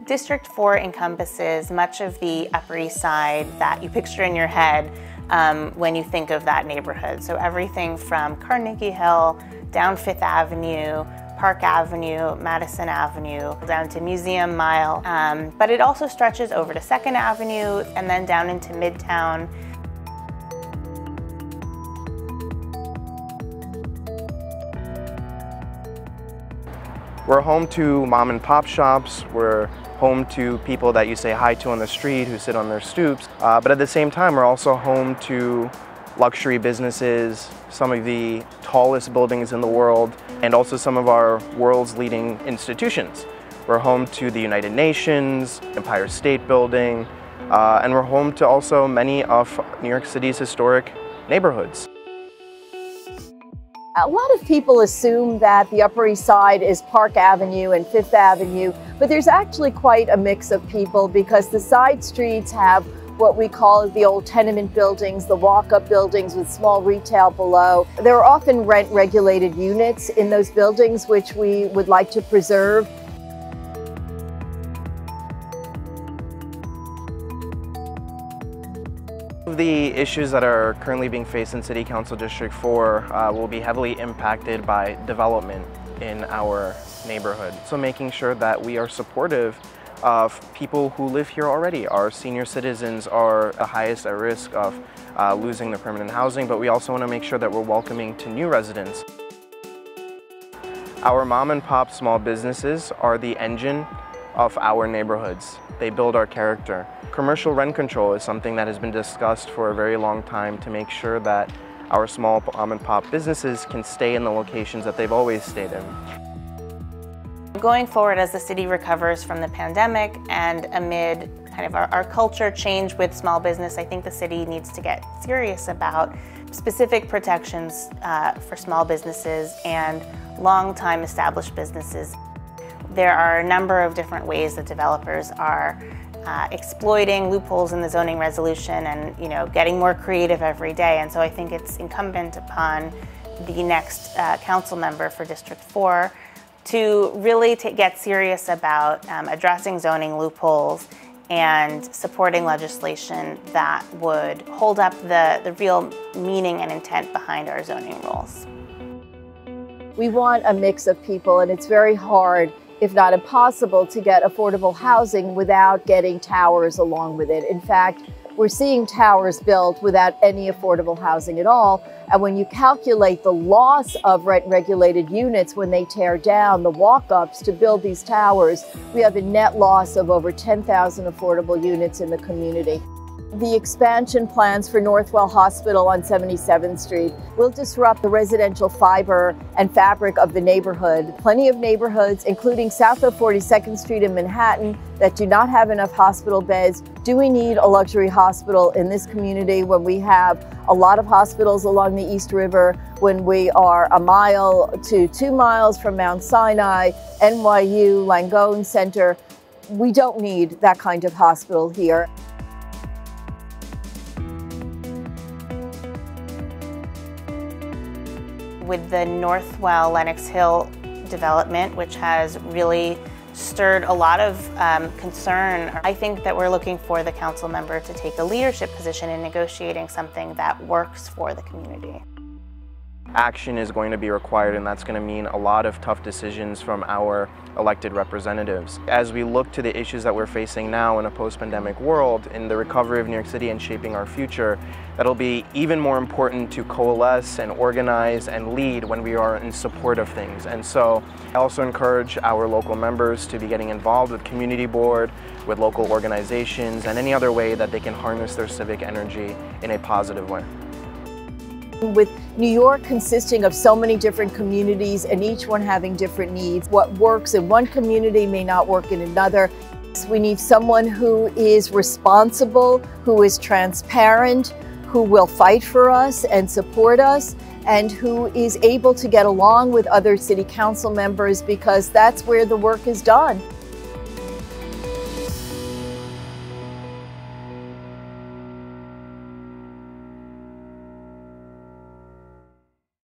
District 4 encompasses much of the Upper East Side that you picture in your head when you think of that neighborhood. So everything from Carnegie Hill, down Fifth Avenue, Park Avenue, Madison Avenue, down to Museum Mile. But it also stretches over to 2nd Avenue and then down into Midtown. We're home to mom and pop shops. We're home to people that you say hi to on the street who sit on their stoops. But at the same time, we're also home to luxury businesses, some of the tallest buildings in the world, and also some of our world's leading institutions. We're home to the United Nations, Empire State Building, and we're home to also many of New York City's historic neighborhoods. A lot of people assume that the Upper East Side is Park Avenue and Fifth Avenue, but there's actually quite a mix of people because the side streets have what we call the old tenement buildings, the walk-up buildings with small retail below. There are often rent-regulated units in those buildings, which we would like to preserve. The issues that are currently being faced in City Council District 4 will be heavily impacted by development in our neighborhood. So making sure that we are supportive of people who live here already. Our senior citizens are the highest at risk of losing their permanent housing, but we also want to make sure that we're welcoming to new residents. Our mom and pop small businesses are the engine of our neighborhoods. They build our character. Commercial rent control is something that has been discussed for a very long time to make sure that our small mom and pop businesses can stay in the locations that they've always stayed in. Going forward, as the city recovers from the pandemic and amid kind of our culture change with small business, I think the city needs to get serious about specific protections for small businesses and long-time established businesses. There are a number of different ways that developers are exploiting loopholes in the zoning resolution and getting more creative every day. And so I think it's incumbent upon the next council member for District 4 to really get serious about addressing zoning loopholes and supporting legislation that would hold up the real meaning and intent behind our zoning rules. We want a mix of people, and it's very hard, if not impossible, to get affordable housing without getting towers along with it. In fact, we're seeing towers built without any affordable housing at all. And when you calculate the loss of rent-regulated units when they tear down the walk-ups to build these towers, we have a net loss of over 10,000 affordable units in the community. The expansion plans for Northwell Hospital on 77th Street will disrupt the residential fiber and fabric of the neighborhood. Plenty of neighborhoods, including south of 42nd Street in Manhattan, that do not have enough hospital beds. Do we need a luxury hospital in this community when we have a lot of hospitals along the East River, when we are a mile to 2 miles from Mount Sinai, NYU, Langone Center? We don't need that kind of hospital here. With the Northwell Lenox Hill development, which has really stirred a lot of concern, I think that we're looking for the council member to take a leadership position in negotiating something that works for the community. Action is going to be required, and that's going to mean a lot of tough decisions from our elected representatives. As we look to the issues that we're facing now in a post-pandemic world, in the recovery of New York City and shaping our future, that'll be even more important to coalesce and organize and lead when we are in support of things. And so I also encourage our local members to be getting involved with community board, with local organizations, and any other way that they can harness their civic energy in a positive way. With New York consisting of so many different communities and each one having different needs, what works in one community may not work in another. We need someone who is responsible, who is transparent, who will fight for us and support us, and who is able to get along with other city council members, because that's where the work is done.